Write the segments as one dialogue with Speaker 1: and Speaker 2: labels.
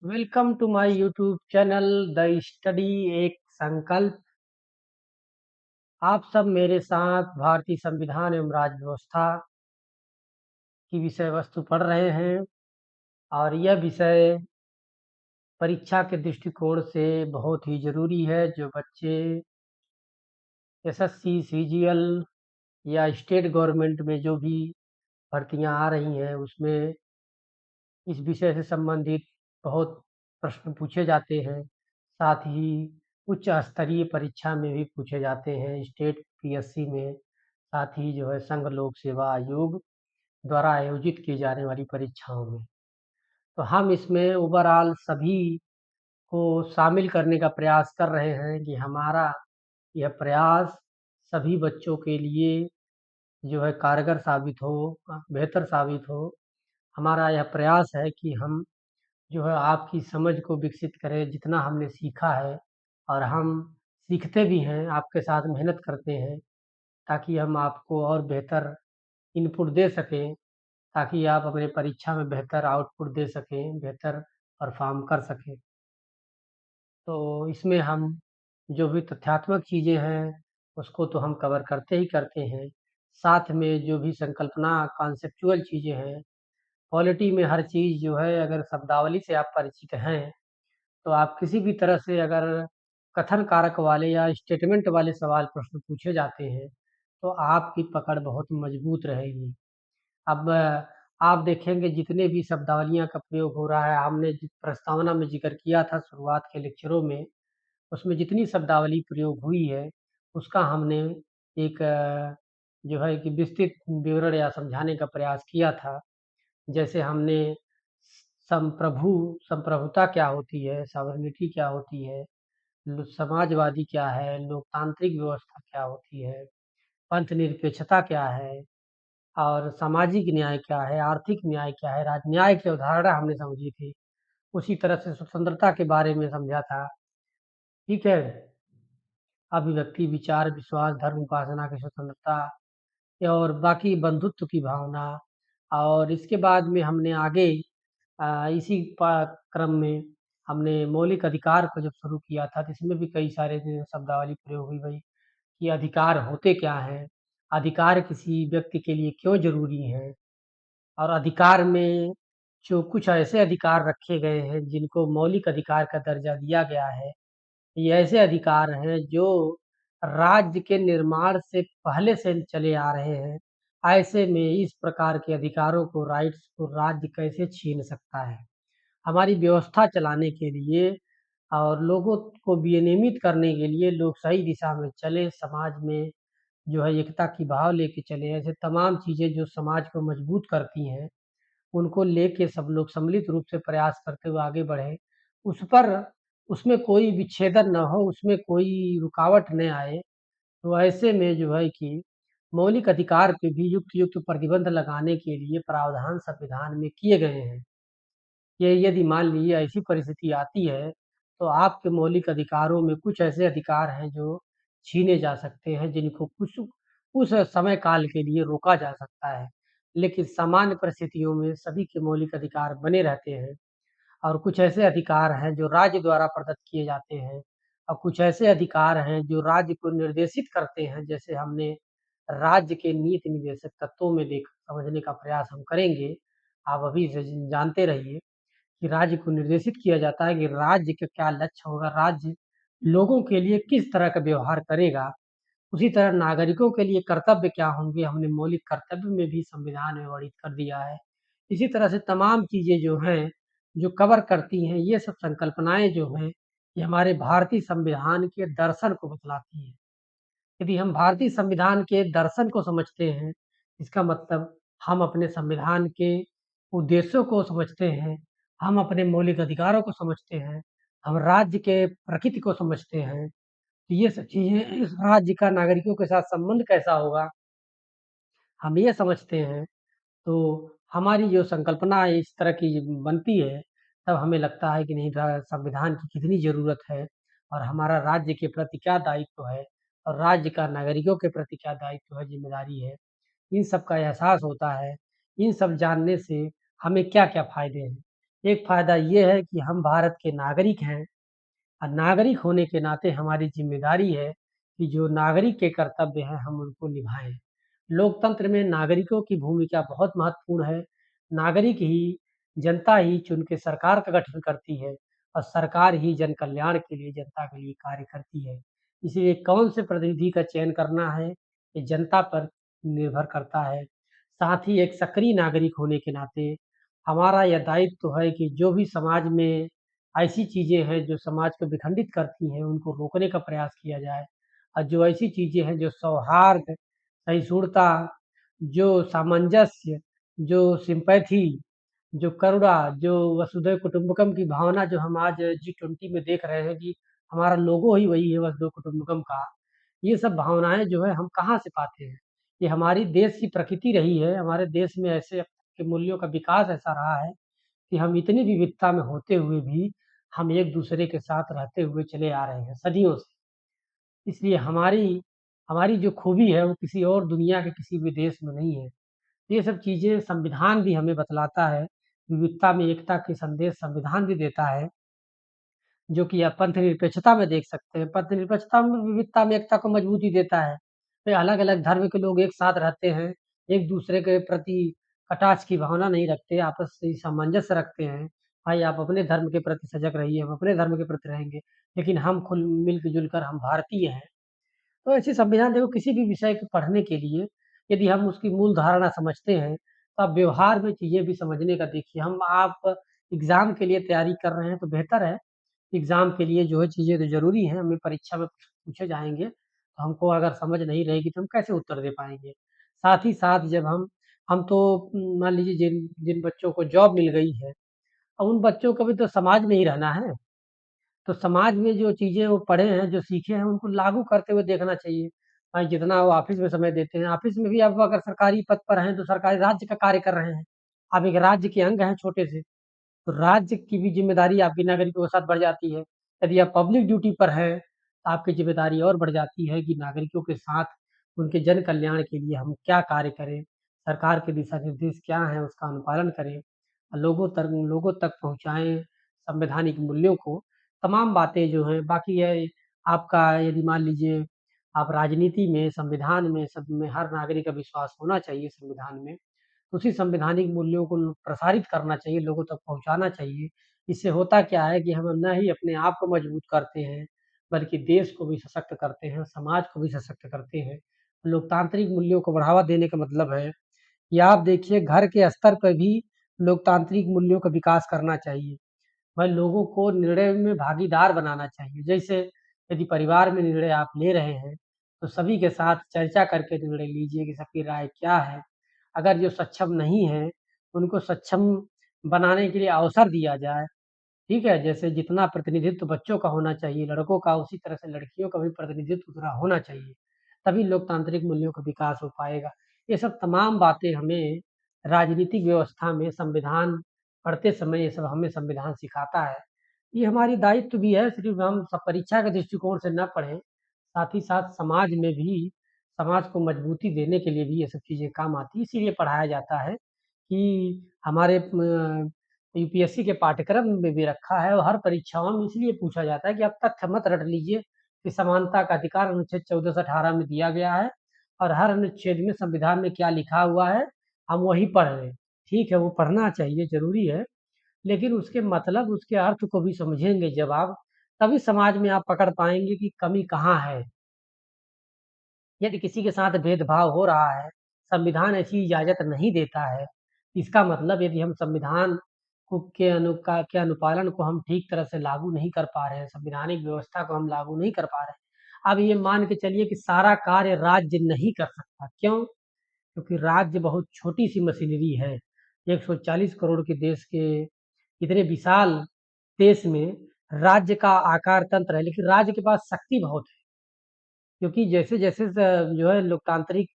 Speaker 1: Welcome to my YouTube channel the study Ek Sankalp. आप सब मेरे साथ भारतीय संविधान एवं राज्य व्यवस्था की विषय वस्तु पढ़ रहे हैं और यह विषय परीक्षा के दृष्टिकोण से बहुत ही ज़रूरी है। जो बच्चे एसएससी, सीजीएल या स्टेट गवर्नमेंट में जो भी भर्तियां आ रही हैं उसमें इस विषय से संबंधित बहुत प्रश्न पूछे जाते हैं। साथ ही उच्च स्तरीय परीक्षा में भी पूछे जाते हैं, स्टेट पीएससी में। साथ ही जो है संघ लोक सेवा आयोग द्वारा आयोजित की जाने वाली परीक्षाओं में। तो हम इसमें ओवरऑल सभी को शामिल करने का प्रयास कर रहे हैं कि हमारा यह प्रयास सभी बच्चों के लिए जो है कारगर साबित हो, बेहतर साबित हो। हमारा यह प्रयास है कि हम जो है आपकी समझ को विकसित करें। जितना हमने सीखा है और हम सीखते भी हैं, आपके साथ मेहनत करते हैं ताकि हम आपको और बेहतर इनपुट दे सकें, ताकि आप अपने परीक्षा में बेहतर आउटपुट दे सकें, बेहतर परफॉर्म कर सकें। तो इसमें हम जो भी तथ्यात्मक चीज़ें हैं उसको तो हम कवर करते ही करते हैं। साथ में जो भी संकल्पना कॉन्सेप्चुअल चीज़ें हैं, पॉलिटी में हर चीज़ जो है, अगर शब्दावली से आप परिचित हैं तो आप किसी भी तरह से अगर कथन कारक वाले या स्टेटमेंट वाले सवाल प्रश्न पूछे जाते हैं तो आपकी पकड़ बहुत मजबूत रहेगी। अब आप देखेंगे जितने भी शब्दावलियाँ का प्रयोग हो रहा है, हमने प्रस्तावना में जिक्र किया था शुरुआत के लेक्चरों में, उसमें जितनी शब्दावली प्रयोग हुई है उसका हमने एक जो है कि विस्तृत विवरण या समझाने का प्रयास किया था। जैसे हमने संप्रभु संप्रभुता क्या होती है, सॉवरेनिटी क्या होती है, समाजवादी क्या है, लोकतांत्रिक व्यवस्था क्या होती है, पंथ निरपेक्षता क्या है और सामाजिक न्याय क्या है, आर्थिक न्याय क्या है, न्याय की अवधारणा हमने समझी थी। उसी तरह से स्वतंत्रता के बारे में समझा था। ठीक है। अभिव्यक्ति, विचार, विश्वास, धर्म, उपासना की स्वतंत्रता और बाकी बंधुत्व की भावना। और इसके बाद में हमने आगे इसी क्रम में हमने मौलिक अधिकार को जब शुरू किया था तो इसमें भी कई सारे जो शब्दावली प्रयोग हुई भाई कि अधिकार होते क्या हैं, अधिकार किसी व्यक्ति के लिए क्यों जरूरी है और अधिकार में जो कुछ ऐसे अधिकार रखे गए हैं जिनको मौलिक अधिकार का दर्जा दिया गया है, ये ऐसे अधिकार हैं जो राज्य के निर्माण से पहले से चले आ रहे हैं। ऐसे में इस प्रकार के अधिकारों को, राइट्स को राज्य कैसे छीन सकता है? हमारी व्यवस्था चलाने के लिए और लोगों को विनियमित करने के लिए लोग सही दिशा में चले, समाज में जो है एकता की भाव लेके चले। ऐसे तमाम चीज़ें जो समाज को मजबूत करती हैं, उनको लेके सब लोग सम्मिलित रूप से प्रयास करते हुए आगे बढ़ें। उस पर उसमें कोई विच्छेदन ना हो, उसमें कोई रुकावट न आए। तो ऐसे में जो है कि मौलिक अधिकार पे भी युक्त-युक्त प्रतिबंध लगाने के लिए प्रावधान संविधान में किए गए हैं। ये यदि मान लीजिए ऐसी परिस्थिति आती है, तो आपके मौलिक अधिकारों में कुछ ऐसे अधिकार हैं जो छीने जा सकते हैं, जिनको कुछ उस समय काल के लिए रोका जा सकता है। लेकिन सामान्य परिस्थितियों में सभी के मौलिक अधिकार बने रहते हैं और कुछ ऐसे अधिकार हैं जो राज्य द्वारा प्रदत्त किए जाते हैं और कुछ ऐसे अधिकार हैं जो राज्य को निर्देशित करते हैं। जैसे हमने राज्य के नीति निर्देशक तत्वों में देख समझने का प्रयास हम करेंगे। आप अभी से जानते रहिए कि राज्य को निर्देशित किया जाता है कि राज्य का क्या लक्ष्य होगा, राज्य लोगों के लिए किस तरह का व्यवहार करेगा। उसी तरह नागरिकों के लिए कर्तव्य क्या होंगे, हमने मौलिक कर्तव्य में भी संविधान में वर्णित कर दिया है। इसी तरह से तमाम चीज़ें जो हैं, जो कवर करती हैं, ये सब संकल्पनाएँ जो हैं, ये हमारे भारतीय संविधान के दर्शन को बतलाती हैं। यदि हम भारतीय संविधान के दर्शन को समझते हैं, इसका मतलब हम अपने संविधान के उद्देश्यों को समझते हैं, हम अपने मौलिक अधिकारों को समझते हैं, हम राज्य के प्रकृति को समझते हैं। तो ये सब चीज़ें इस राज्य का नागरिकों के साथ संबंध कैसा होगा, हम ये समझते हैं। तो हमारी जो संकल्पना इस तरह की बनती है, तब हमें लगता है कि नहीं संविधान की कितनी ज़रूरत है और हमारा राज्य के प्रति क्या दायित्व है और राज्य का नागरिकों के प्रति क्या दायित्व है, ज़िम्मेदारी है। इन सब का एहसास होता है। इन सब जानने से हमें क्या-क्या फ़ायदे हैं। एक फ़ायदा ये है कि हम भारत के नागरिक हैं और नागरिक होने के नाते हमारी ज़िम्मेदारी है कि जो नागरिक के कर्तव्य हैं, हम उनको निभाएँ। लोकतंत्र में नागरिकों की भूमिका बहुत महत्वपूर्ण है। नागरिक ही जनता ही चुन के सरकार का गठन करती है और सरकार ही जन कल्याण के लिए, जनता के लिए कार्य करती है। इसीलिए कौन से प्रतिनिधि का चयन करना है, ये जनता पर निर्भर करता है। साथ ही एक सक्रिय नागरिक होने के नाते हमारा यह दायित्व है कि जो भी समाज में ऐसी चीज़ें हैं जो समाज को विखंडित करती हैं, उनको रोकने का प्रयास किया जाए और जो ऐसी चीज़ें हैं जो सौहार्द, सहिष्णुता, जो सामंजस्य, जो सिम्पैथी, जो करुणा, जो वसुधैव कुटुंबकम की भावना जो हम आज जी20 में देख रहे हैं कि हमारा लोगो ही वही है वसुधैव कुटुंबकम का। ये सब भावनाएँ जो है हम कहाँ से पाते हैं? ये हमारी देश की प्रकृति रही है, हमारे देश में ऐसे के मूल्यों का विकास ऐसा रहा है कि हम इतनी विविधता में होते हुए भी हम एक-दूसरे के साथ रहते हुए चले आ रहे हैं सदियों से। इसलिए हमारी हमारी जो खूबी है वो किसी और दुनिया के किसी भी देश में नहीं है। ये सब चीज़ें संविधान भी हमें बतलाता है, विविधता में एकता के संदेश संविधान भी देता है, जो कि आप पंथ निरपेक्षता में देख सकते हैं। पंथ निरपेक्षता में विविधता में एकता को मजबूती देता है। फिर अलग-अलग धर्म के लोग एक साथ रहते हैं, एक-दूसरे के प्रति कटाक्ष की भावना नहीं रखते, आपस में सामंजस्य रखते हैं। भाई आप अपने धर्म के प्रति सजग रहिए, हम अपने धर्म के प्रति रहेंगे, लेकिन हम खुल मिल-जुल कर हम भारतीय हैं। तो ऐसे संविधान देखो किसी भी विषय को पढ़ने के लिए यदि हम उसकी मूल धारणा समझते हैं, तो आप व्यवहार में चीज़ें भी समझने का देखिए हम आप एग्ज़ाम के लिए तैयारी कर रहे हैं तो बेहतर है, एग्ज़ाम के लिए जो है चीज़ें तो ज़रूरी हैं, हमें परीक्षा में पूछे जाएँगे, तो हमको अगर समझ नहीं रहेगी तो हम कैसे उत्तर दे पाएँगे? साथ ही साथ जब हम तो मान लीजिए जिन जिन बच्चों को जॉब मिल गई है, अब उन बच्चों को भी तो समाज में ही रहना है। तो समाज में जो चीज़ें वो पढ़े हैं, जो सीखे हैं, उनको लागू करते हुए देखना चाहिए। जितना वो ऑफ़िस में समय देते हैं, ऑफ़िस में भी आप अगर सरकारी पद पर हैं, तो सरकारी राज्य का कार्य कर रहे हैं। आप एक राज्य के अंग हैं छोटे से, तो राज्य की भी ज़िम्मेदारी आपकी नागरिकों के साथ बढ़ जाती है। यदि आप पब्लिक ड्यूटी पर हैं, तो आपकी ज़िम्मेदारी और बढ़ जाती है कि नागरिकों के साथ उनके जन कल्याण के लिए हम क्या कार्य करें, सरकार के दिशा निर्देश क्या हैं, उसका अनुपालन करें, लोगों तक पहुँचाएँ संवैधानिक मूल्यों को। तमाम बातें जो हैं बाकी है आपका यदि मान लीजिए आप राजनीति में, संविधान में, सब में हर नागरिक का विश्वास होना चाहिए संविधान में। उसी संवैधानिक मूल्यों को प्रसारित करना चाहिए, लोगों तक पहुँचाना चाहिए। इससे होता क्या है कि हम न ही अपने आप को मजबूत करते हैं, बल्कि देश को भी सशक्त करते हैं, समाज को भी सशक्त करते हैं। लोकतांत्रिक मूल्यों को बढ़ावा देने का मतलब है कि आप देखिए घर के स्तर पर भी लोकतांत्रिक मूल्यों का विकास करना चाहिए। भाई लोगों को निर्णय में भागीदार बनाना चाहिए। जैसे यदि परिवार में निर्णय आप ले रहे हैं, तो सभी के साथ चर्चा करके निर्णय लीजिए कि सबकी राय क्या है। अगर जो सक्षम नहीं हैं, उनको सक्षम बनाने के लिए अवसर दिया जाए, ठीक है? जैसे जितना प्रतिनिधित्व बच्चों का होना चाहिए, लड़कों का, उसी तरह से लड़कियों का भी प्रतिनिधित्व उतना होना चाहिए। तभी लोकतांत्रिक मूल्यों का विकास हो पाएगा। ये सब तमाम बातें हमें राजनीतिक व्यवस्था में संविधान पढ़ते समय ये सब हमें संविधान सिखाता है। ये हमारी दायित्व भी है, सिर्फ़ हम परीक्षा के दृष्टिकोण से ना पढ़ें, साथ ही साथ समाज में भी समाज को मजबूती देने के लिए भी ये सब चीज़ें काम आती हैं। इसीलिए पढ़ाया जाता है कि हमारे यूपीएससी के पाठ्यक्रम में भी रखा है और हर परीक्षाओं में इसलिए पूछा जाता है कि आप तथ्य मत रट लीजिए कि समानता का अधिकार अनुच्छेद 14 से 18 में दिया गया है और हर अनुच्छेद में संविधान में क्या लिखा हुआ है, हम वही पढ़ रहे हैं। ठीक है, वो पढ़ना चाहिए, ज़रूरी है, लेकिन उसके मतलब, उसके अर्थ को भी समझेंगे जब आप, तभी समाज में आप पकड़ पाएँगे कि कमी कहाँ है। यदि किसी के साथ भेदभाव हो रहा है, संविधान ऐसी इजाज़त नहीं देता है, इसका मतलब यदि हम संविधान को के अनुपालन को हम ठीक तरह से लागू नहीं कर पा रहे हैं, संवैधानिक व्यवस्था को हम लागू नहीं कर पा रहे हैं। अब ये मान के चलिए कि सारा कार्य राज्य नहीं कर सकता, क्यों? क्योंकि राज्य बहुत छोटी-सी मशीनरी है। 140 करोड़ के देश के इतने विशाल देश में राज्य का आकार तंत्र है, लेकिन राज्य के पास शक्ति बहुत है। क्योंकि जैसे-जैसे जो है लोकतांत्रिक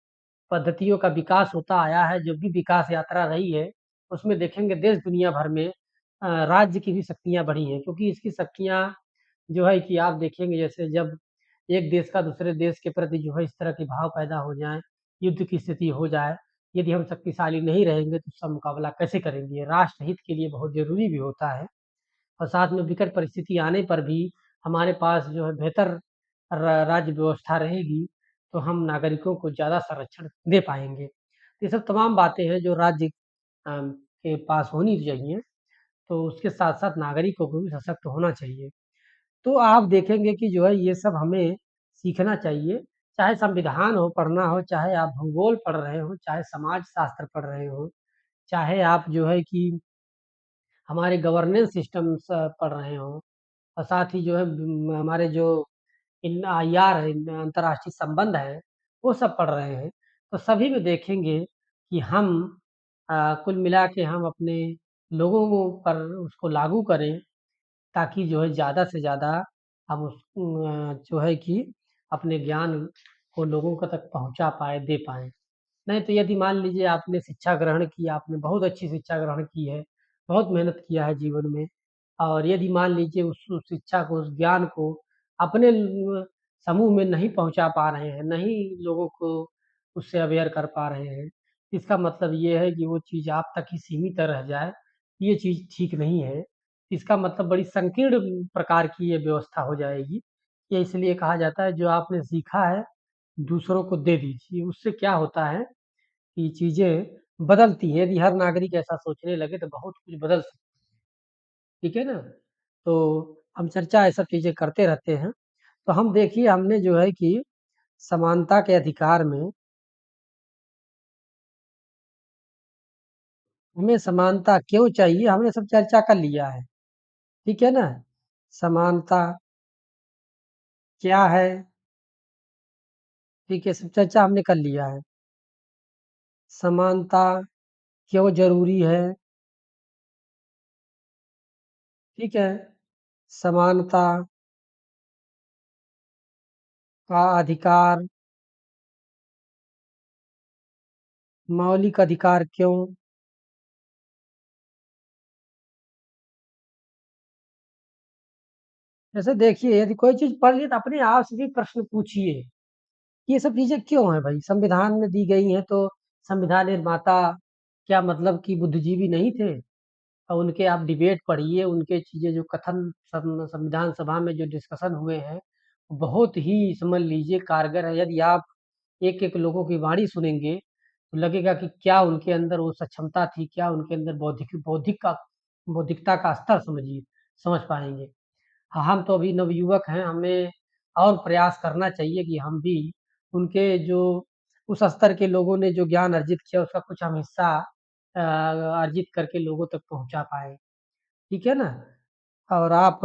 Speaker 1: पद्धतियों का विकास होता आया है, जो भी विकास यात्रा रही है, उसमें देखेंगे देश दुनिया भर में राज्य की भी शक्तियाँ बढ़ी हैं। क्योंकि इसकी शक्तियाँ जो है कि आप देखेंगे जैसे जब एक देश का दूसरे देश के प्रति जो है इस तरह के भाव पैदा हो जाएँ, युद्ध की स्थिति हो जाए, यदि हम शक्तिशाली नहीं रहेंगे तो उसका मुकाबला कैसे करेंगे? राष्ट्र हित के लिए बहुत ज़रूरी भी होता है और साथ में विकट परिस्थिति आने पर भी हमारे पास जो है बेहतर राज्य व्यवस्था रहेगी, तो हम नागरिकों को ज़्यादा संरक्षण दे पाएँगे। ये सब तमाम बातें हैं जो राज्य के पास होनी चाहिए, तो उसके साथ-साथ नागरिकों को भी सशक्त होना चाहिए। तो आप देखेंगे कि जो है ये सब हमें सीखना चाहिए, चाहे संविधान हो, पढ़ना हो, चाहे आप भूगोल पढ़ रहे हो, चाहे समाज शास्त्र पढ़ रहे हो, चाहे आप जो है कि हमारे गवर्नेंस सिस्टम्स पढ़ रहे हों और साथ ही जो है हमारे जो इन आईआर है, अंतर्राष्ट्रीय संबंध है, वो सब पढ़ रहे हैं। तो सभी में देखेंगे कि हम कुल मिला के हम अपने लोगों पर उसको लागू करें ताकि जो है ज़्यादा से ज़्यादा हम जो है कि अपने ज्ञान को लोगों को तक पहुँचा पाएँ, दे पाएँ। नहीं तो यदि मान लीजिए आपने शिक्षा ग्रहण की, आपने बहुत अच्छी शिक्षा ग्रहण की है, बहुत मेहनत किया है जीवन में और यदि मान लीजिए उस शिक्षा को, उस ज्ञान को अपने समूह में नहीं पहुँचा पा रहे हैं, नहीं लोगों को उससे अवेयर कर पा रहे हैं, इसका मतलब ये है कि वो चीज़ आप तक ही सीमित रह जाए, ये चीज़ ठीक नहीं है। इसका मतलब बड़ी संकीर्ण प्रकार की ये व्यवस्था हो जाएगी। ये इसलिए कहा जाता है जो आपने सीखा है, दूसरों को दे दीजिए। उससे क्या होता है कि चीज़ें बदलती हैं, यदि हर नागरिक ऐसा सोचने लगे तो बहुत कुछ बदल सकता है, ठीक है ना? तो हम चर्चा ये सब चीज़ें करते रहते हैं। तो हम देखिए हमने जो है कि समानता के अधिकार में हमें समानता क्यों चाहिए, हमने सब चर्चा कर लिया है, ठीक है ना? समानता क्या है, ठीक है, सब चर्चा हमने कर लिया है। समानता क्यों ज़रूरी है, ठीक है? समानता का अधिकार, मौलिक अधिकार क्यों? जैसे देखिए यदि कोई चीज़ पढ़ ली तो अपने आप से भी प्रश्न पूछिए, ये सब चीज़ें क्यों हैं भाई? संविधान में दी गई हैं तो संविधान निर्माता क्या मतलब कि बुद्धिजीवी नहीं थे? और उनके आप डिबेट पढ़िए, उनके चीज़ें जो कथन संविधान सभा में जो डिस्कशन हुए हैं, बहुत ही समझ लीजिए कारगर है। यदि आप एक-एक लोगों की वाणी सुनेंगे, तो लगेगा कि क्या उनके अंदर वो सक्षमता थी, क्या उनके अंदर बौद्धिकता का स्तर समझ पाएँगे। हाँ, हम तो अभी नवयुवक हैं, हमें और प्रयास करना चाहिए कि हम भी उनके जो उस स्तर के लोगों ने जो ज्ञान अर्जित किया, उसका कुछ हम हिस्सा अर्जित करके लोगों तक पहुँचा पाएँ। ठीक है ना? और आप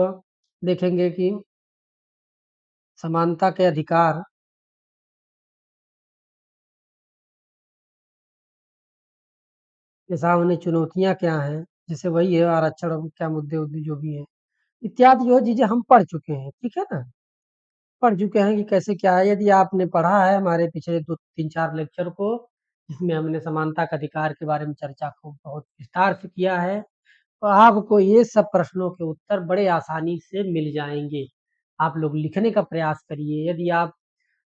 Speaker 1: देखेंगे कि समानता के अधिकार के सामने चुनौतियाँ क्या हैं? जैसे वही है आरक्षण और क्या मुद्दे-वुद्दे जो भी हैं, इत्यादि जो चीज़ें हम पढ़ चुके हैं, ठीक है ना? पढ़ चुके हैं कि कैसे क्या है, यदि आपने पढ़ा है हमारे पिछले 2 3-4 लेक्चर को, जिसमें हमने समानता के अधिकार के बारे में चर्चा को बहुत विस्तार से किया है, तो आपको ये सब प्रश्नों के उत्तर बड़े आसानी से मिल जाएँगे। आप लोग लिखने का प्रयास करिए, यदि आप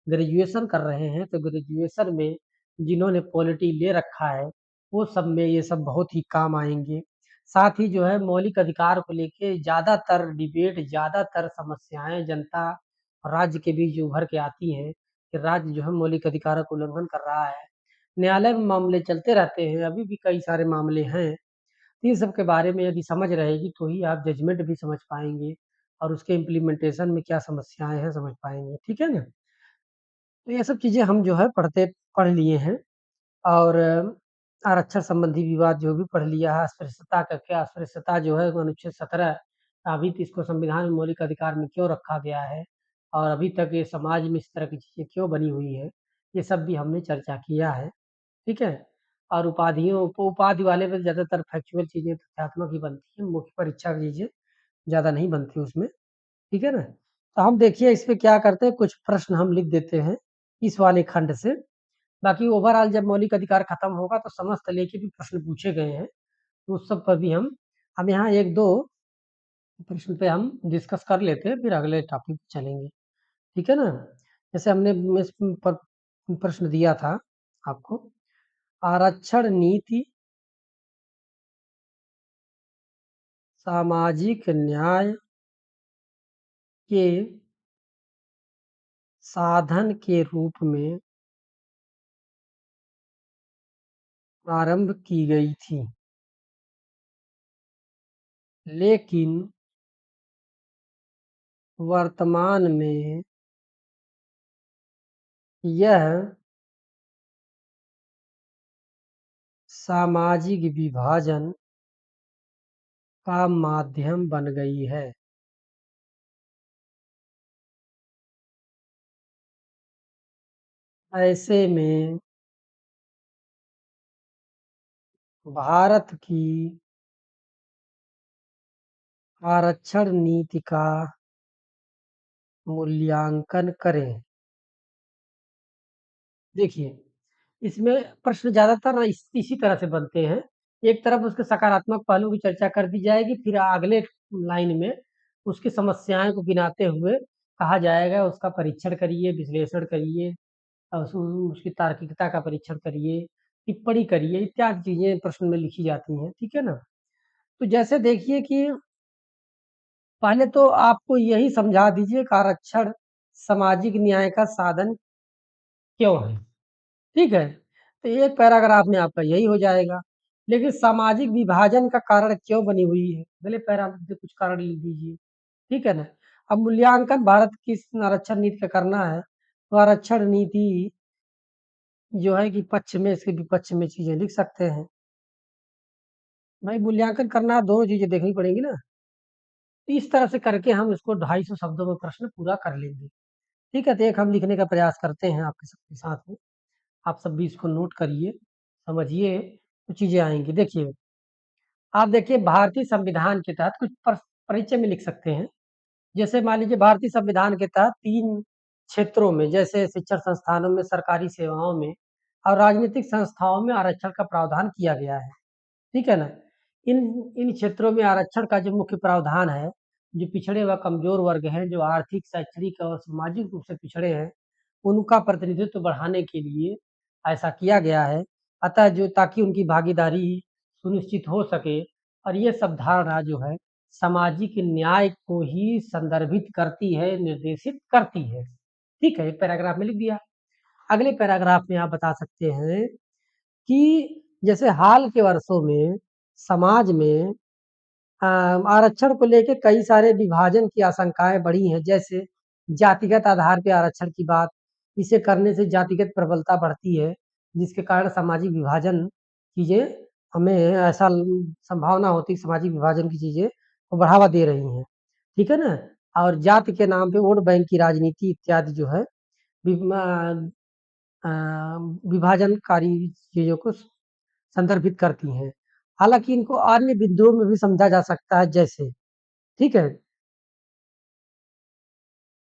Speaker 1: ग्रेजुएशन कर रहे हैं, तो ग्रेजुएशन में जिन्होंने पॉलिटी ले रखा है, वो सब में ये सब बहुत ही काम आएँगे। साथ ही जो है मौलिक अधिकार को लेके ज़्यादातर डिबेट, ज़्यादातर समस्याएँ जनता और राज्य के बीच जो उभर के आती हैं, कि राज्य जो है मौलिक अधिकारों का उल्लंघन कर रहा है। न्यायालय में मामले चलते रहते हैं, अभी भी कई सारे मामले हैं। तो इन सब के बारे में यदि समझ रहेगी, तो ही आप जजमेंट भी समझ पाएँगे और उसके इम्प्लीमेंटेशन में क्या समस्याएँ हैं, समझ पाएँगे। ठीक है ना? तो ये सब चीज़ें हम जो है पढ़ लिए हैं और आरक्षण संबंधी विवाद जो भी पढ़ लिया है, अस्पृश्यता का क्या अस्पृश्यता जो है वो अनुच्छेद 17 अभी तो इसको संविधान में मौलिक अधिकार में क्यों रखा गया है और अभी तक ये समाज में इस तरह की चीज़ें क्यों बनी हुई है, ये सब भी हमने चर्चा किया है, ठीक है? और उपाधि वाले में ज़्यादातर फैक्चुअल चीज़ें तथ्यात्मक ही बनती हैं, मुख्य परीक्षा की चीज़ें ज़्यादा नहीं बनती उसमें। ठीक है ना? तो हम देखिए इस पे क्या करते हैं, कुछ प्रश्न हम लिख देते हैं, इस वाले खंड से। बाकी ओवरऑल जब मौलिक अधिकार खत्म होगा तो समस्त लेके भी प्रश्न पूछे गए हैं, तो उस सब पर भी हम यहाँ 1-2 प्रश्न पे हम डिस्कस कर लेते हैं, फिर अगले टॉपिक पे चलेंगे। ठीक है ना? जैसे हमने इस पर प्रश्न दिया था आपको आरक्षण नीति सामाजिक न्याय के साधन के रूप में प्रारंभ की गई थी, लेकिन वर्तमान में यह सामाजिक विभाजन का माध्यम बन गई है। ऐसे में भारत की आरक्षण नीति का मूल्यांकन करें। देखिए, इसमें प्रश्न ज़्यादातर ना इसी तरह से बनते हैं। एक तरफ उसके सकारात्मक पहलू की चर्चा कर दी जाएगी, फिर अगले लाइन में उसकी समस्याएँ को गिनाते हुए कहा जाएगा उसका परीक्षण करिए, विश्लेषण करिए, उसकी तार्किकता का परीक्षण करिए, टिप्पणी करिए, इत्यादि चीज़ें प्रश्न में लिखी जाती हैं, ठीक है ना? तो जैसे देखिए कि पहले तो आपको यही समझा दीजिए कि आरक्षण सामाजिक न्याय का साधन क्यों है? ठीक है? तो एक पैराग्राफ में आपका यही हो जाएगा। लेकिन सामाजिक विभाजन का कारण क्यों बनी हुई है? अगले पैराग्राफ से कुछ कारण लिख दीजिए, ठीक है ना? अब मूल्यांकन भारत की इस आरक्षण नीति का करना है, तो आरक्षण नीति जो है कि पक्ष में इसके विपक्ष में चीज़ें लिख सकते हैं। भाई मूल्यांकन करना है, दोनों चीज़ें देखनी पड़ेंगी ना। तो इस तरह से करके हम इसको 250 शब्दों में प्रश्न पूरा कर लेंगे। ठीक है? तो एक हम लिखने का प्रयास करते हैं आपके सबके साथ में। आप सब भी इसको नोट करिए, समझिए, तो चीज़ें आएँगी। देखिए, आप देखिए भारतीय संविधान के तहत कुछ परिचय में लिख सकते हैं। जैसे मान लीजिए भारतीय संविधान के तहत 3 क्षेत्रों में जैसे शिक्षण संस्थानों में, सरकारी सेवाओं में और राजनीतिक संस्थाओं में आरक्षण का प्रावधान किया गया है। ठीक है ना? इन इन क्षेत्रों में आरक्षण का जो मुख्य प्रावधान है, जो पिछड़े व कमज़ोर वर्ग हैं, जो आर्थिक, शैक्षणिक और सामाजिक रूप से पिछड़े हैं, उनका प्रतिनिधित्व बढ़ाने के लिए ऐसा किया गया है। अतः जो ताकि उनकी भागीदारी सुनिश्चित हो सके और ये सब धारणा जो है, सामाजिक न्याय को ही संदर्भित करती है, निर्देशित करती है। ठीक है? एक पैराग्राफ में लिख दिया। अगले पैराग्राफ में आप बता सकते हैं कि जैसे हाल के वर्षों में समाज में आरक्षण को लेके कई सारे विभाजन की आशंकाएँ बढ़ी हैं, जैसे जातिगत आधार पे आरक्षण की बात, इसे करने से जातिगत प्रबलता बढ़ती है, जिसके कारण सामाजिक विभाजन चीज़ें हमें ऐसा संभावना होती है सामाजिक विभाजन की चीज़ें को बढ़ावा दे रही हैं, ठीक है ना? और जाति के नाम पे वोट बैंक की राजनीति इत्यादि जो है विम अ, विभाजनकारी चीज़ों को संदर्भित करती हैं। हालाँकि इनको अन्य बिंदुओं में भी समझा जा सकता है जैसे ठीक है?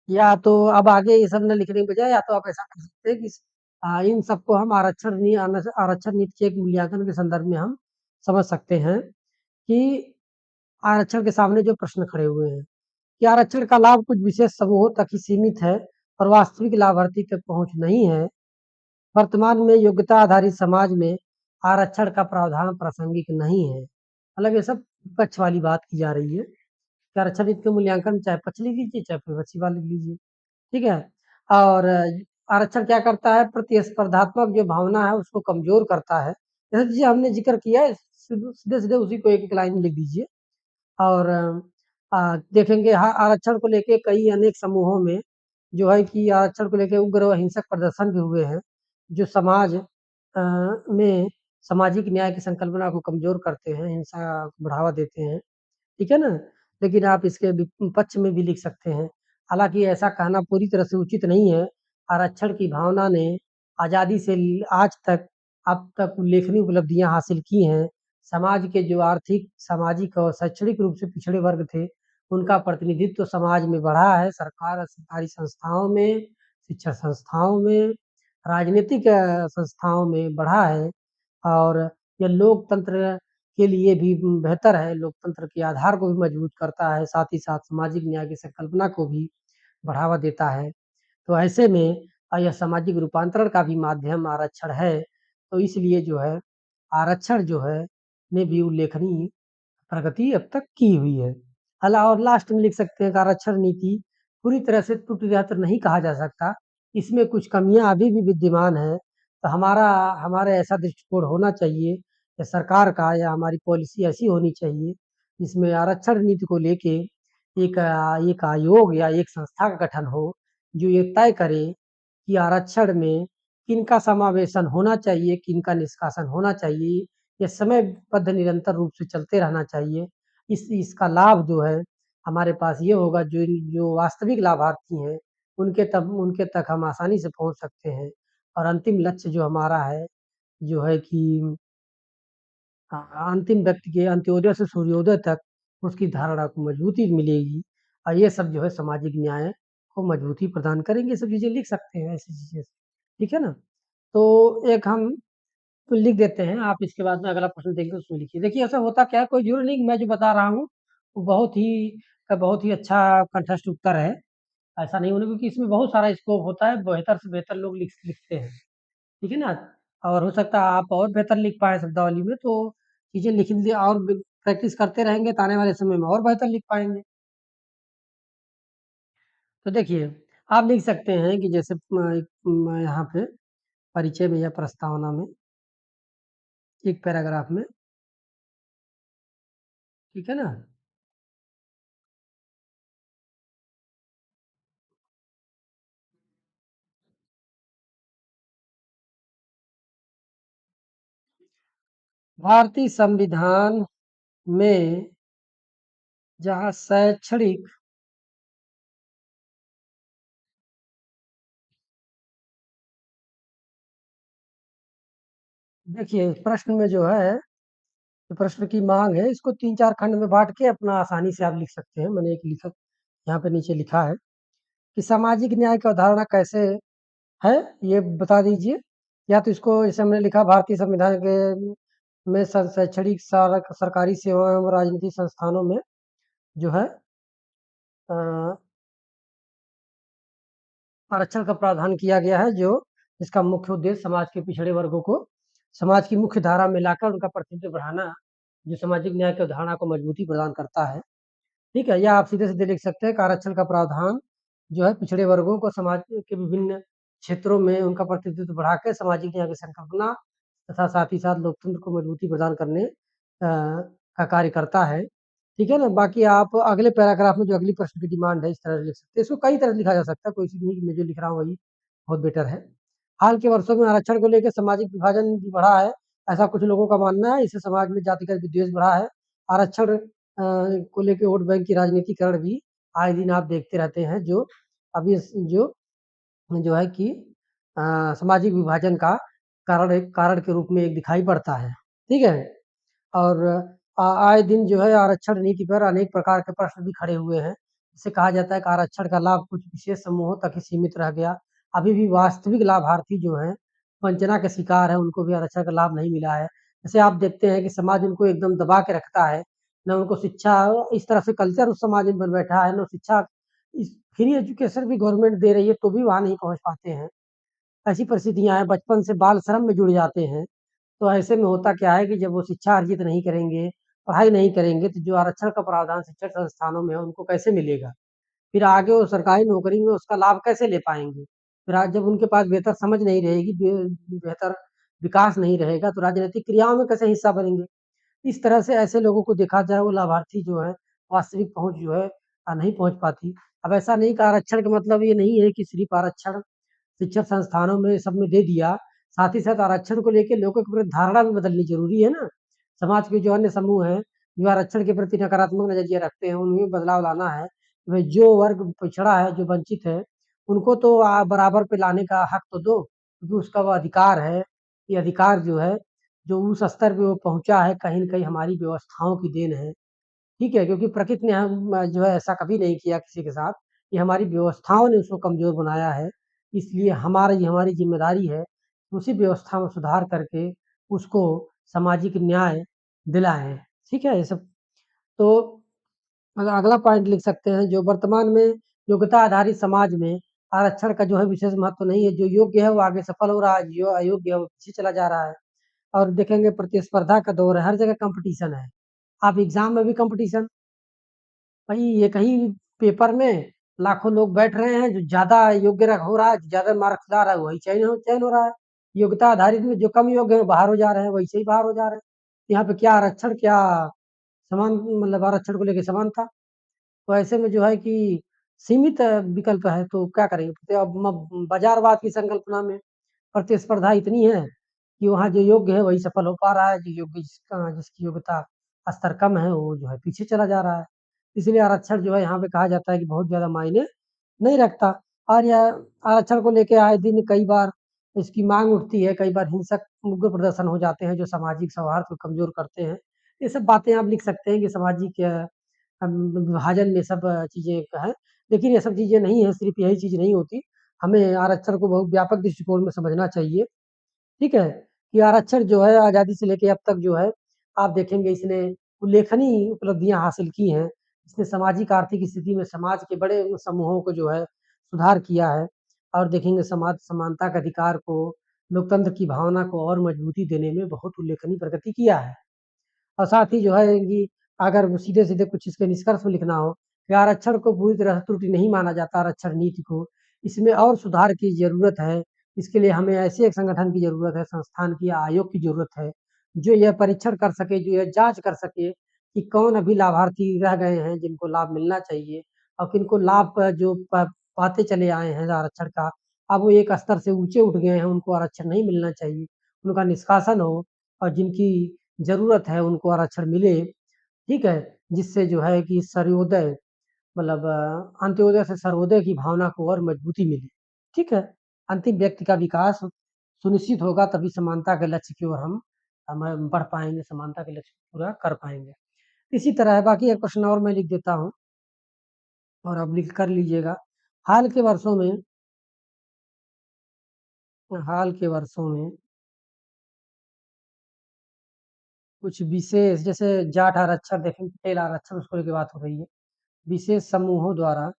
Speaker 1: या तो अब आगे ये सब ना लिखने के बजाय या तो आप ऐसा कर सकते हैं कि इन सबको हम आरक्षण नीति के एक मूल्यांकन के संदर्भ में हम समझ सकते हैं कि आरक्षण के सामने जो प्रश्न खड़े हुए हैं, कि आरक्षण का लाभ कुछ विशेष समूहों तक ही सीमित है और वास्तविक लाभार्थी तक पहुँच नहीं है। वर्तमान में योग्यता आधारित समाज में आरक्षण का प्रावधान प्रासंगिक नहीं है। मतलब ये सब पक्ष वाली बात की जा रही है। कि आरक्षण नीति के मूल्यांकन चाहे पक्ष लिख लीजिए, चाहे विपक्षी वाला लिख लीजिए। ठीक है? और आरक्षण क्या करता है, प्रतिस्पर्धात्मक जो भावना है उसको कमज़ोर करता है। जैसे चीज़ें हमने ज़िक्र किया है, सीधे-सीधे उसी को एक-एक लाइन में लिख दीजिए। और देखेंगे आरक्षण को लेके कई अनेक समूहों में जो है कि आरक्षण को लेके उग्र व हिंसक प्रदर्शन भी हुए हैं, जो समाज में सामाजिक न्याय की संकल्पना को कमज़ोर करते हैं, हिंसा को बढ़ावा देते हैं। ठीक है ना? लेकिन आप इसके पक्ष में भी लिख सकते हैं। हालाँकि ऐसा कहना पूरी तरह से उचित नहीं है। आरक्षण की भावना ने आज़ादी से ल आज तक अब तक उल्लेखनीय उपलब्धियाँ हासिल की हैं। समाज के जो आर्थिक, सामाजिक और शैक्षणिक रूप से पिछड़े वर्ग थे, उनका प्रतिनिधित्व समाज में बढ़ा है। सरकार और सरकारी संस्थाओं में, शिक्षा संस्थाओं में, राजनीतिक संस्थाओं में बढ़ा है और ये लोकतंत्र के लिए भी बेहतर है, लोकतंत्र के आधार को भी मजबूत करता है, साथ ही साथ सामाजिक न्याय की संकल्पना को भी बढ़ावा देता है। तो ऐसे में यह सामाजिक रूपांतरण का भी माध्यम आरक्षण है। तो इसलिए जो है आरक्षण जो है ने भी उल्लेखनीय प्रगति अब तक की हुई है। हला और लास्ट में लिख सकते हैं कि आरक्षण नीति पूरी तरह से टूट गया तो नहीं कहा जा सकता। इसमें कुछ कमियाँ अभी भी विद्यमान हैं। तो हमारा ऐसा दृष्टिकोण होना चाहिए कि सरकार का या हमारी पॉलिसी ऐसी होनी चाहिए, जिसमें आरक्षण नीति को लेके एक आयोग या एक संस्था का गठन हो, जो ये तय करे कि आरक्षण में किनका समावेशन होना चाहिए, किनका निष्कासन होना चाहिए। ये समयबद्ध निरंतर रूप से चलते रहना चाहिए। इसका लाभ जो है हमारे पास ये होगा, जो जो वास्तविक लाभार्थी हैं, उनके तक हम आसानी से पहुँच सकते हैं और अंतिम लक्ष्य जो हमारा है, जो है कि अंतिम व्यक्ति के अंत्योदय से सूर्योदय तक उसकी धारणा को मजबूती मिलेगी और ये सब जो है सामाजिक न्याय को मजबूती प्रदान करेंगे। ये सब चीज़ें लिख सकते हैं, ऐसी चीज़ें, ठीक है ना? तो एक हम तो लिख देते हैं, आप इसके बाद में अगला प्रश्न देंगे उसमें लिखिए। देखिए ऐसा होता क्या है, कोई ज़रूरी नहीं कि मैं जो बता रहा हूँ, वो बहुत ही अच्छा कंठस्थ उत्तर है। ऐसा नहीं होना, क्योंकि इसमें बहुत सारा स्कोप होता है, बेहतर से बेहतर लोग लिखते हैं, ठीक है ना? और हो सकता है आप और बेहतर लिख पाएँ शब्दावली में, तो चीज़ें लिख ली और प्रैक्टिस करते रहेंगे तो आने वाले समय में और बेहतर लिख पाएँगे। तो देखिए, आप लिख सकते हैं कि जैसे यहाँ पे परिचय में या प्रस्तावना में, एक पैराग्राफ में, ठीक है ना? भारतीय संविधान में जहाँ शैक्षणिक देखिए प्रश्न में जो है, जो प्रश्न की माँग है, इसको 3-4 खंड में बाँट के अपना आसानी से आप लिख सकते हैं। मैंने एक लिखा, यहाँ पे नीचे लिखा है कि सामाजिक न्याय की अवधारणा कैसे है, ये बता दीजिए। या तो इसको जैसे हमने लिखा, भारतीय संविधान के में शैक्षणिक सरकारी सेवाओं एवं राजनीतिक संस्थानों में जो है अ, आरक्षण का प्रावधान किया गया है, जो इसका मुख्य उद्देश्य समाज के पिछड़े वर्गों को समाज की मुख्य धारा में लाकर उनका प्रतिनिधित्व बढ़ाना, जो सामाजिक न्याय की अवधारणा को मजबूती प्रदान करता है। ठीक है? या आप सीधे-सीधे लिख सकते हैं कि आरक्षण का प्रावधान जो है पिछड़े वर्गों को समाज के विभिन्न क्षेत्रों में उनका प्रतिनिधित्व बढ़ा के सामाजिक न्याय की संकल्पना तथा साथ ही साथ लोकतंत्र को मजबूती प्रदान करने का कार्य करता है। ठीक है ना? बाकी आप अगले पैराग्राफ में जो अगली प्रश्न की डिमांड है, इस तरह से लिख सकते हैं। इसको कई तरह से लिखा जा सकता है, कोई चीज़ नहीं कि मैं जो लिख रहा हूँ वही बहुत बेटर है। हाल के वर्षों में आरक्षण को लेके सामाजिक विभाजन भी बढ़ा है, ऐसा कुछ लोगों का मानना है। इससे समाज में जातिगत विद्वेष बढ़ा है। आरक्षण को लेके वोट बैंक की राजनीतिकरण भी आए दिन आप देखते रहते हैं, जो अभी जो जो है कि सामाजिक विभाजन का कारण के रूप में एक दिखाई पड़ता है। ठीक है? और आए दिन जो है आरक्षण नीति पर अनेक प्रकार के प्रश्न भी खड़े हुए हैं। जिसे कहा जाता है कि आरक्षण का लाभ कुछ विशेष समूहों तक ही सीमित रह गया। अभी भी वास्तविक लाभार्थी जो हैं, वंचना के शिकार हैं, उनको भी आरक्षण का लाभ नहीं मिला है। जैसे आप देखते हैं कि समाज उनको एकदम दबा के रखता है, ना उनको शिक्षा, इस तरह से कल्चर उस समाज में बन बैठा है, ना शिक्षा, इस फ्री एजुकेशन भी गवर्नमेंट दे रही है, तो भी वहाँ नहीं पहुँच पाते हैं। ऐसी परिस्थितियाँ हैं, बचपन से बाल श्रम में जुड़ जाते हैं। तो ऐसे में होता क्या है कि जब वो शिक्षा अर्जित नहीं करेंगे, पढ़ाई नहीं करेंगे, तो जो आरक्षण का प्रावधान शिक्षण संस्थानों में है, उनको कैसे मिलेगा? फिर आगे वो सरकारी नौकरी में उसका लाभ कैसे ले पाएँगे? फिर आज जब उनके पास बेहतर समझ नहीं रहेगी, बेहतर विकास नहीं रहेगा, तो राजनीतिक क्रियाओं में कैसे हिस्सा बनेंगे? इस तरह से ऐसे लोगों को देखा जाए, वो लाभार्थी जो है, वास्तविक पहुँच जो है नहीं पहुँच पाती। अब ऐसा नहीं कि आरक्षण का मतलब ये नहीं है कि सिर्फ़ आरक्षण शिक्षण संस्थानों में सब में दे दिया, साथ ही साथ आरक्षण को लेके लोगों के प्रति धारणा भी बदलनी ज़रूरी है ना। समाज के जो अन्य समूह हैं, जो आरक्षण के प्रति नकारात्मक नज़रिया रखते हैं, उनमें बदलाव लाना है। भई जो वर्ग पिछड़ा है, जो वंचित है, उनको तो बराबर पे लाने का हक तो दो, क्योंकि उसका वो अधिकार है। ये अधिकार जो है, जो उस स्तर पे वो पहुँचा है, कहीं न कहीं हमारी व्यवस्थाओं की देन है। ठीक है? क्योंकि प्रकृति ने जो है ऐसा कभी नहीं किया किसी के साथ, ये हमारी व्यवस्थाओं ने उसको कमज़ोर बनाया है। इसलिए हमारी ज़िम्मेदारी है, उसी व्यवस्था में सुधार करके उसको सामाजिक न्याय दिलाएँ। ठीक है? ये सब तो अगला पॉइंट लिख सकते हैं, जो वर्तमान में योग्यता आधारित समाज में आरक्षण का जो है विशेष महत्व नहीं है। जो योग्य है वो आगे सफल हो रहा है, जो अयोग्य है वो पीछे चला जा रहा है। और देखेंगे प्रतिस्पर्धा का दौर है, हर जगह कॉम्पिटिशन है। आप एग्ज़ाम में भी कॉम्पिटिशन, भाई ये कहीं पेपर में लाखों लोग बैठ रहे हैं, जो ज़्यादा योग्य हो रहा है, ज़्यादा मार्क्स ला रहा है, वही चयन हो रहा है। योग्यता आधारित में जो कम योग्य है, बाहर हो जा रहे हैं, वैसे ही बाहर हो जा रहे हैं। यहाँ पे क्या आरक्षण, क्या समान, मतलब आरक्षण को लेके समान था। तो ऐसे में जो है कि सीमित विकल्प है, तो क्या करेंगे? तो अब बाज़ारवाद की संकल्पना में प्रतिस्पर्धा इतनी है कि वहाँ जो योग्य है वही सफल हो पा रहा है, जो योग्य जिसकी योग्यता स्तर कम है, वो जो है पीछे चला जा रहा है। इसलिए आरक्षण जो है यहाँ पे कहा जाता है कि बहुत ज़्यादा मायने नहीं रखता। और यह आरक्षण को लेके आए दिन कई बार इसकी माँग उठती है, कई बार हिंसक उग्र प्रदर्शन हो जाते हैं जो सामाजिक सौहार्द को कमज़ोर करते हैं। ये सब बातें आप लिख सकते हैं कि सामाजिक विभाजन में सब चीज़ें हैं। लेकिन ये सब चीज़ें नहीं हैं, सिर्फ़ यही चीज़ नहीं होती। हमें आरक्षण को बहुत व्यापक दृष्टिकोण में समझना चाहिए। ठीक है? कि आरक्षण जो है आज़ादी से लेके अब तक जो है, आप देखेंगे इसने उल्लेखनीय उपलब्धियाँ हासिल की हैं। इसने सामाजिक आर्थिक स्थिति में समाज के बड़े समूहों को जो है सुधार किया है और देखेंगे समाज समानता के अधिकार को, लोकतंत्र की भावना को और मजबूती देने में बहुत उल्लेखनीय प्रगति किया है। और साथ ही जो है कि अगर वो सीधे-सीधे कुछ इसके निष्कर्ष में लिखना हो कि आरक्षण को पूरी तरह त्रुटि नहीं माना जाता आरक्षण नीति को, इसमें और सुधार की ज़रूरत है। इसके लिए हमें ऐसे एक संगठन की ज़रूरत है, संस्थान की या आयोग की ज़रूरत है, जो यह परीक्षण कर सके, जो यह जाँच कर सके कि कौन अभी लाभार्थी रह गए हैं, जिनको लाभ मिलना चाहिए और किनको लाभ जो पाते चले आए हैं आरक्षण का, अब वो एक स्तर से ऊँचे उठ गए हैं, उनको आरक्षण नहीं मिलना चाहिए। उनका निष्कासन हो और जिनकी ज़रूरत है उनको आरक्षण मिले, ठीक है? जिससे जो है कि सर्वोदय, मतलब अंत्योदय से सर्वोदय की भावना को और मजबूती मिले, ठीक है? अंतिम व्यक्ति का विकास सुनिश्चित होगा तभी समानता के लक्ष्य की ओर हम बढ़ पाएँगे, समानता के लक्ष्य को पूरा कर पाएँगे। इसी तरह है, बाकी एक प्रश्न और मैं लिख देता हूँ और आप लिख कर लीजिएगा। हाल के वर्षों में हाल के वर्षों में कुछ विशेष, जैसे जाट आरक्षण देखें, पटेल आरक्षण, उसको लेके बात हो रही है। विशेष समूहों द्वारा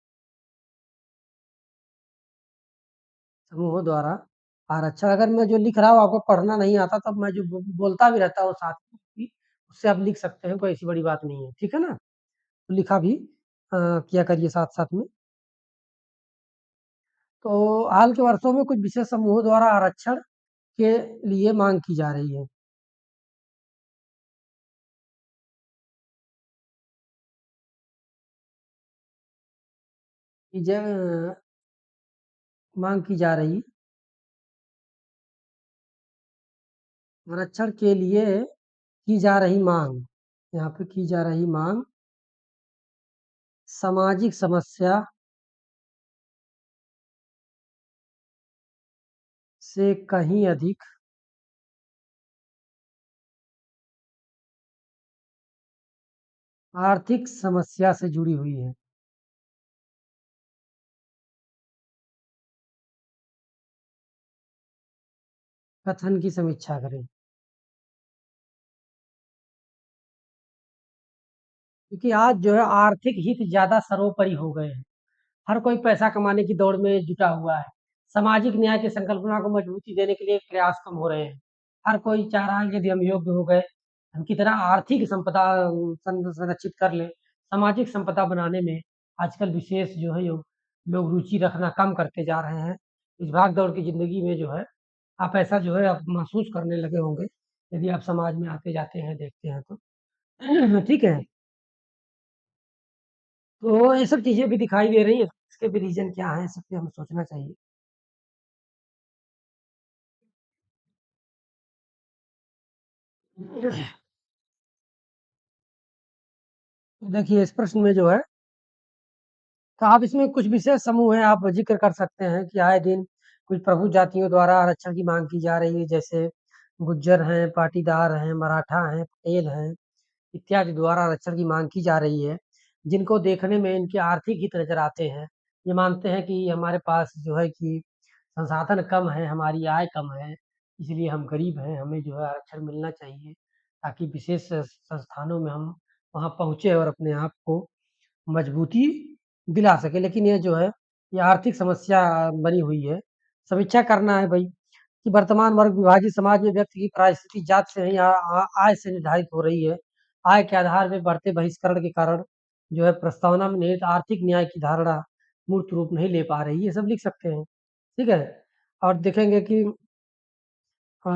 Speaker 1: आरक्षण, अगर मैं जो लिख रहा हूँ आपको पढ़ना नहीं आता, तब मैं जो बोलता भी रहता हूँ साथ में भी, उससे आप लिख सकते हैं, कोई ऐसी बड़ी बात नहीं है, ठीक है ना? तो लिखा भी किया करिए साथ-साथ में। तो हाल के वर्षों में कुछ विशेष समूहों द्वारा आरक्षण के लिए माँग की जा रही है। कि माँग की जा रही आरक्षण के लिए की जा रही माँग, यहाँ पे की जा रही माँग सामाजिक समस्या से कहीं अधिक आर्थिक समस्या से जुड़ी हुई है। कथन की समीक्षा करें। क्योंकि आज जो है आर्थिक हित ज़्यादा सर्वोपरि हो गए हैं। हर कोई पैसा कमाने की दौड़ में जुटा हुआ है। सामाजिक न्याय की संकल्पना को मजबूती देने के लिए प्रयास कम हो रहे हैं। हर कोई चाह रहा है कि यदि हम योग्य हो गए, हम कितना आर्थिक संपदा संरक्षित कर लें। सामाजिक संपदा बनाने में आजकल विशेष जो है लोग रुचि रखना कम करते जा रहे हैं। इस भाग-दौड़ की ज़िंदगी में जो है, आप ऐसा जो है आप महसूस करने लगे होंगे, यदि आप समाज में आते-जाते हैं, देखते हैं तो। ठीक है? तो ये सब चीज़ें भी दिखाई दे रही हैं, इसके भी रीज़न क्या हैं, सब पे हमें सोचना चाहिए। देखिए, इस प्रश्न में जो है, तो आप इसमें कुछ विशेष समूह हैं, आप ज़िक्र कर सकते हैं कि आए दिन कुछ प्रभु जातियों द्वारा आरक्षण की माँग की जा रही है, जैसे गुर्जर हैं, पाटीदार हैं, मराठा हैं, पटेल हैं, इत्यादि द्वारा आरक्षण की माँग की जा रही है, जिनको देखने में इनके आर्थिक हित नज़र आते हैं। ये मानते हैं कि हमारे पास जो है कि संसाधन कम है, हमारी आय कम है, इसलिए हम गरीब हैं, हमें जो है आरक्षण मिलना चाहिए, ताकि विशेष संस्थानों में हम वहाँ पहुँचे और अपने आप को मजबूती दिला सकें। लेकिन ये जो है, ये आर्थिक समस्या बनी हुई है। समीक्षा करना है भई, कि वर्तमान वर्ग विभाजित समाज में व्यक्ति की परिस्थिति जात से नहीं आय से निर्धारित हो रही है। आय के आधार में बढ़ते बहिष्करण के कारण जो है प्रस्तावना में निहित आर्थिक न्याय की धारणा मूर्त रूप नहीं ले पा रही। ये सब लिख सकते हैं, ठीक है? और देखेंगे कि अ,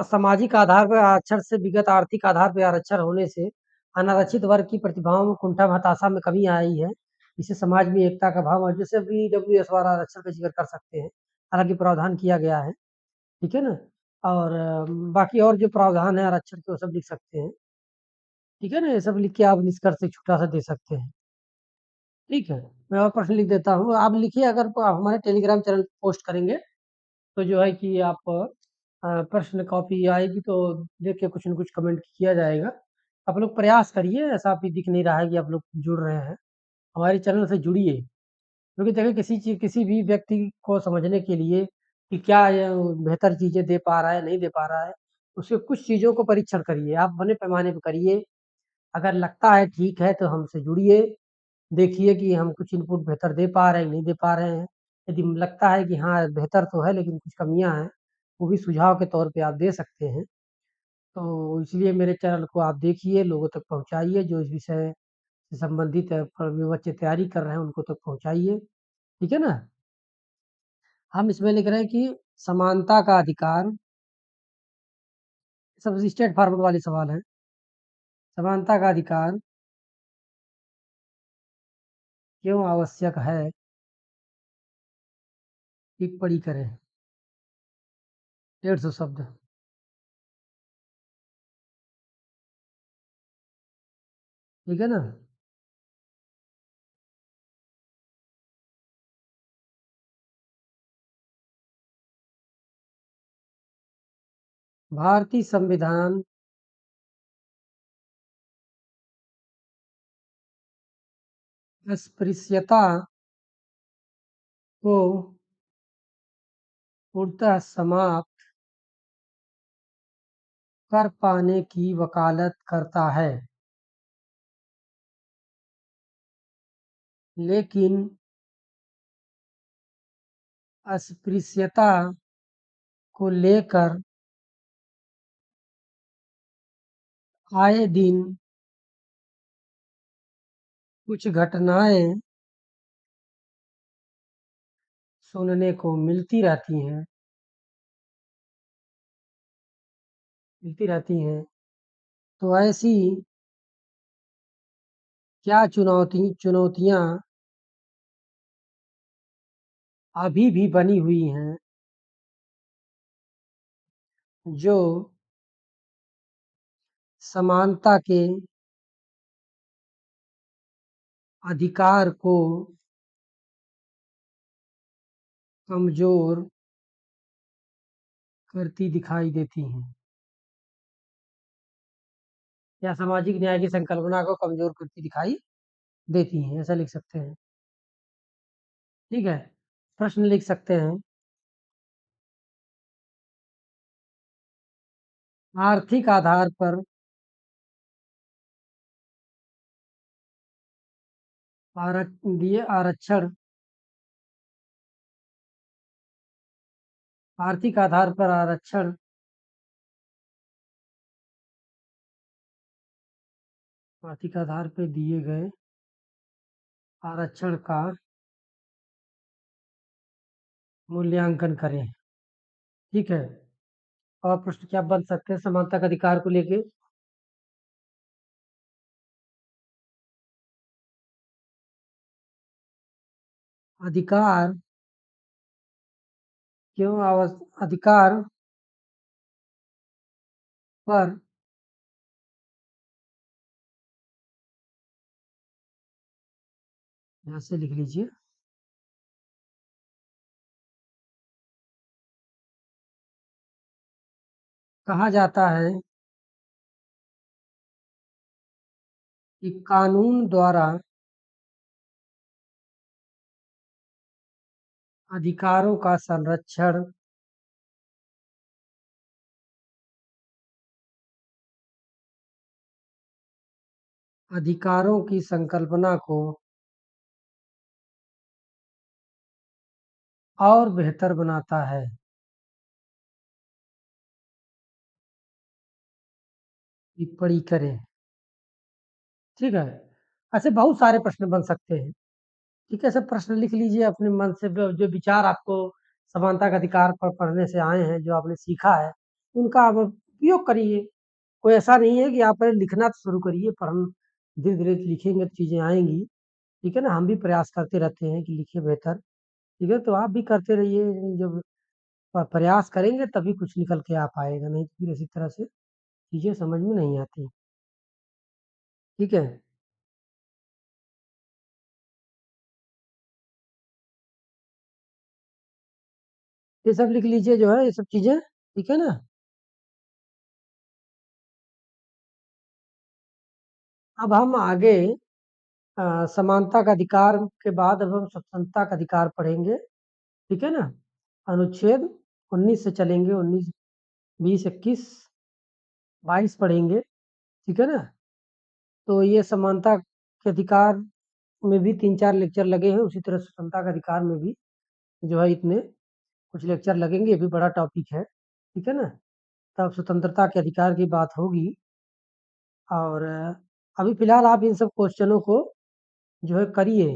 Speaker 1: सामाजिक आधार पर आरक्षण से विगत आर्थिक आधार पर आरक्षण होने से अनारक्षित वर्ग की प्रतिभाओं में कुंठा हताशा में कमी आई है। इससे समाज में एकता का भाव है। जैसे ईडब्ल्यूएस वाला आरक्षण का जिक्र कर सकते हैं। हालाँकि प्रावधान किया गया है, ठीक है ना? और बाकी और जो प्रावधान है आरक्षण के वो सब लिख सकते हैं। ठीक है ना? ये सब लिख के आप निष्कर्ष एक छोटा-सा दे सकते हैं। ठीक है? मैं और प्रश्न लिख देता हूँ। आप लिखिए अगर आप हमारे टेलीग्राम चैनल पे पोस्ट करेंगे, तो जो है कि आप प्रश्न कॉपी आएगी तो देख के कुछ न कुछ कमेंट किया जाएगा। आप लोग प्रयास करिए, ऐसा अभी दिख नहीं रहा है कि आप लोग जुड़ रहे हैं। हमारे चैनल से जुड़िए, क्योंकि देखिए किसी भी व्यक्ति को समझने के लिए कि क्या ये बेहतर चीज़ें दे पा रहा है, नहीं दे पा रहा है, उसके कुछ चीज़ों को परीक्षण करिए। आप बड़े पैमाने पे करिए। अगर लगता है ठीक है, तो हमसे जुड़िए। देखिए कि हम कुछ इनपुट बेहतर दे पा रहे हैं, नहीं दे पा रहे हैं। यदि लगता है कि हाँ, बेहतर तो है लेकिन कुछ कमियाँ हैं, वो भी सुझाव के तौर पे आप दे सकते हैं। तो इसलिए मेरे चैनल को आप देखिए, लोगों तक पहुँचाइए, जो इस विषय से संबंधित जो बच्चे तैयारी कर रहे हैं, उनको तक पहुँचाइए। ठीक है ना? हम इसमें लिख रहे हैं कि समानता का अधिकार, सब स्ट्रेट फॉरवर्ड वाले सवाल हैं। समानता का अधिकार क्यों आवश्यक है? टिप्पणी करें। 150 शब्द। ठीक है ना? भारतीय संविधान अस्पृश्यता को पूर्णतः समाप्त कर पाने की वकालत करता है, लेकिन अस्पृश्यता को लेकर आए दिन कुछ घटनाएं सुनने को मिलती रहती हैं। तो ऐसी क्या चुनौतियां अभी भी बनी हुई हैं, जो समानता के अधिकार को कमजोर करती दिखाई देती हैं, या सामाजिक न्याय की संकल्पना को कमजोर करती दिखाई देती हैं, ऐसा लिख सकते हैं। ठीक है? प्रश्न लिख सकते हैं। आर्थिक आधार पर दिए आरक्षण, आर्थिक आधार पर आरक्षण आर्थिक आधार पर दिए गए आरक्षण का मूल्यांकन करें। ठीक है? और प्रश्न क्या बन सकते हैं समानता के अधिकार को लेके? अधिकार अधिकार पर यहाँ से लिख लीजिए। कहा जाता है कि कानून द्वारा अधिकारों का संरक्षण अधिकारों की संकल्पना को और बेहतर बनाता है। टिप्पणी करें। ठीक है। ऐसे बहुत सारे प्रश्न बन सकते हैं। ठीक है, सब प्रश्न लिख लीजिए अपने मन से, जो विचार आपको समानता का अधिकार पर पढ़ने से आए हैं, जो आपने सीखा है, उनका आप उपयोग करिए। कोई ऐसा नहीं है कि आप पहले लिखना तो शुरू करिए, पर हम धीरे-धीरे लिखेंगे तो चीज़ें आएँगी। ठीक है ना? हम भी प्रयास करते रहते हैं कि लिखिए बेहतर। ठीक है? तो आप भी करते रहिए, जब प्रयास करेंगे तभी कुछ निकल के आ पाएगा, नहीं तो फिर इसी तरह से चीज़ें समझ में नहीं आती। ठीक है? ये सब लिख लीजिए जो है, ये सब चीज़ें, ठीक है ना? अब हम आगे समानता का अधिकार के बाद अब हम स्वतंत्रता का अधिकार पढ़ेंगे, ठीक है ना? अनुच्छेद 19 से चलेंगे, 19, 20, 21, 22 पढ़ेंगे, ठीक है ना? तो ये समानता के अधिकार में भी 3-4 लेक्चर लगे हैं, उसी तरह स्वतंत्रता के अधिकार में भी जो है इतने कुछ लेक्चर लगेंगे, ये भी बड़ा टॉपिक है, ठीक है ना? तब स्वतंत्रता के अधिकार की बात होगी, और अभी फ़िलहाल आप इन सब क्वेश्चनों को जो है करिए,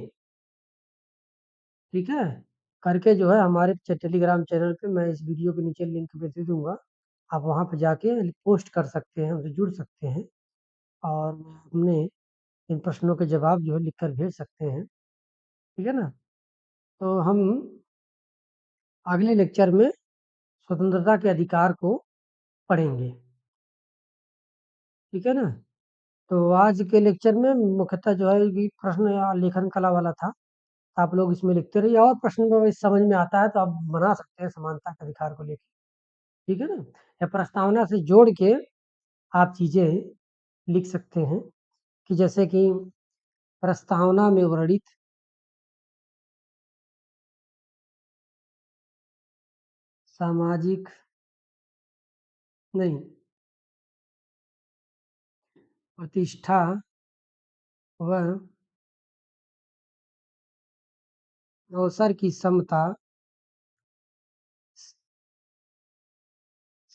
Speaker 1: ठीक है? करके जो है हमारे टेलीग्राम चैनल पे मैं इस वीडियो के नीचे लिंक भेज दे दूँगा। आप वहाँ पे जाके पोस्ट कर सकते हैं, उनसे जुड़ सकते हैं, और हमने इन प्रश्नों के जवाब जो है लिख कर भेज सकते हैं, ठीक है ना? तो हम अगले लेक्चर में स्वतंत्रता के अधिकार को पढ़ेंगे, ठीक है ना? तो आज के लेक्चर में मुख्यतः जो है कि प्रश्न या लेखन कला वाला था। आप लोग इसमें लिखते रहिए, और प्रश्न में समझ में आता है तो आप बना सकते हैं समानता के अधिकार को लेके, ठीक है ना? या प्रस्तावना से जोड़ के आप चीज़ें लिख सकते हैं, कि जैसे कि प्रस्तावना में वर्णित सामाजिक, नहीं, प्रतिष्ठा व अवसर की समता,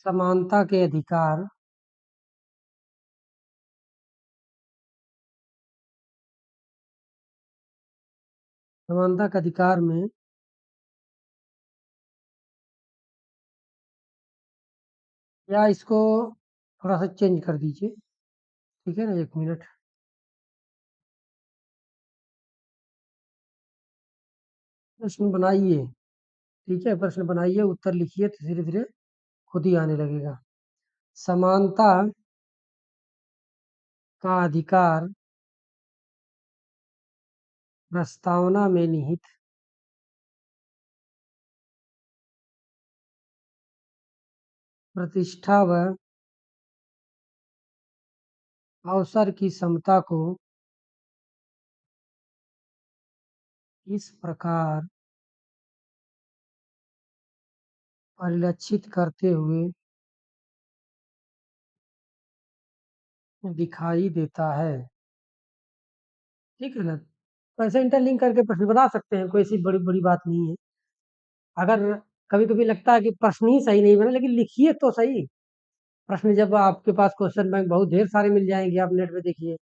Speaker 1: समानता के अधिकार, समानता के अधिकार में, या इसको थोड़ा-सा चेंज कर दीजिए, ठीक है ना? 1 मिनट। प्रश्न बनाइए, ठीक है? प्रश्न बनाइए, उत्तर लिखिए तो धीरे-धीरे खुद ही आने लगेगा। समानता का अधिकार प्रस्तावना में निहित प्रतिष्ठा व अवसर की समता को इस प्रकार परिलक्षित करते हुए दिखाई देता है। ठीक है ना? तो ऐसे इंटरलिंक करके प्रश्न बना सकते हैं, कोई ऐसी बड़ी-बड़ी बात नहीं है। अगर कभी-कभी लगता है कि प्रश्न ही सही नहीं बना, लेकिन लिखिए तो सही। प्रश्न जब आपके पास क्वेश्चन बैंक बहुत ढेर सारे मिल जाएँगे, आप नेट पे देखिए।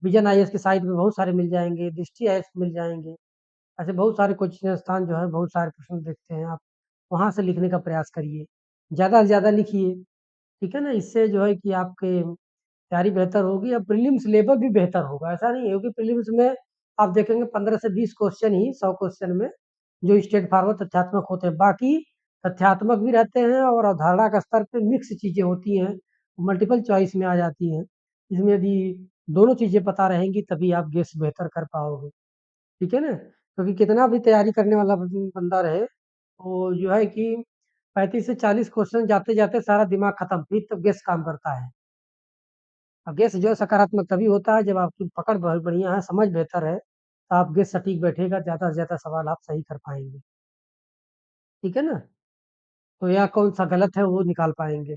Speaker 1: विजन आईएएस की साइट पे बहुत सारे मिल जाएँगे, दृष्टि आईएएस मिल जाएँगे। ऐसे बहुत सारे कोचिंग संस्थान जो है, बहुत सारे प्रश्न देखते हैं आप, वहाँ से लिखने का प्रयास करिए। ज़्यादा से ज़्यादा लिखिए, ठीक है ना? इससे जो है कि आपके तैयारी बेहतर होगी, और प्रीलिम्स लेवल भी बेहतर होगा। ऐसा नहीं है, क्योंकि प्रीलिम्स में आप देखेंगे 15 से 20 क्वेश्चन ही 100 क्वेश्चन में जो स्ट्रेट फॉरवर्ड तथ्यात्मक होते हैं। बाकी तथ्यात्मक भी रहते हैं, और अवधारणा का स्तर पे मिक्स चीज़ें होती हैं, मल्टीपल चॉइस में आ जाती हैं। इसमें यदि दोनों चीज़ें पता रहेंगी तभी आप गेस बेहतर कर पाओगे, ठीक है ना? क्योंकि कितना भी तैयारी करने वाला बंदा रहे, वो जो है कि 35 से 40 क्वेश्चन जाते-जाते सारा दिमाग खत्म, फिर तब गेस काम करता है। अब गेस जो है सकारात्मक तभी होता है जब आपकी पकड़ बहुत बढ़िया है, समझ बेहतर है, तो आप गेस सटीक बैठेगा, ज़्यादा से ज़्यादा सवाल आप सही कर पाएँगे, ठीक है ना? तो या कौन-सा गलत है वो निकाल पाएँगे।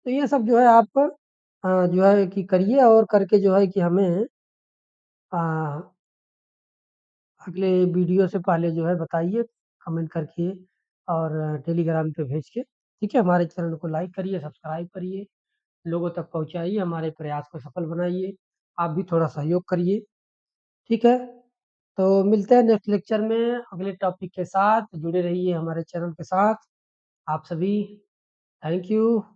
Speaker 1: तो ये सब जो है आप जो है कि करिए, और करके जो है कि हमें अ, अगले वीडियो से पहले जो है बताइए, कमेंट करके, और टेलीग्राम पे भेज के, ठीक है? हमारे चैनल को लाइक करिए, सब्सक्राइब करिए, लोगों तक पहुँचाइए, हमारे प्रयास को सफल बनाइए। आप भी थोड़ा सहयोग करिए, ठीक है? तो मिलते हैं नेक्स्ट लेक्चर में अगले टॉपिक के साथ। जुड़े रहिए हमारे चैनल के साथ। आप सभी थैंक यू।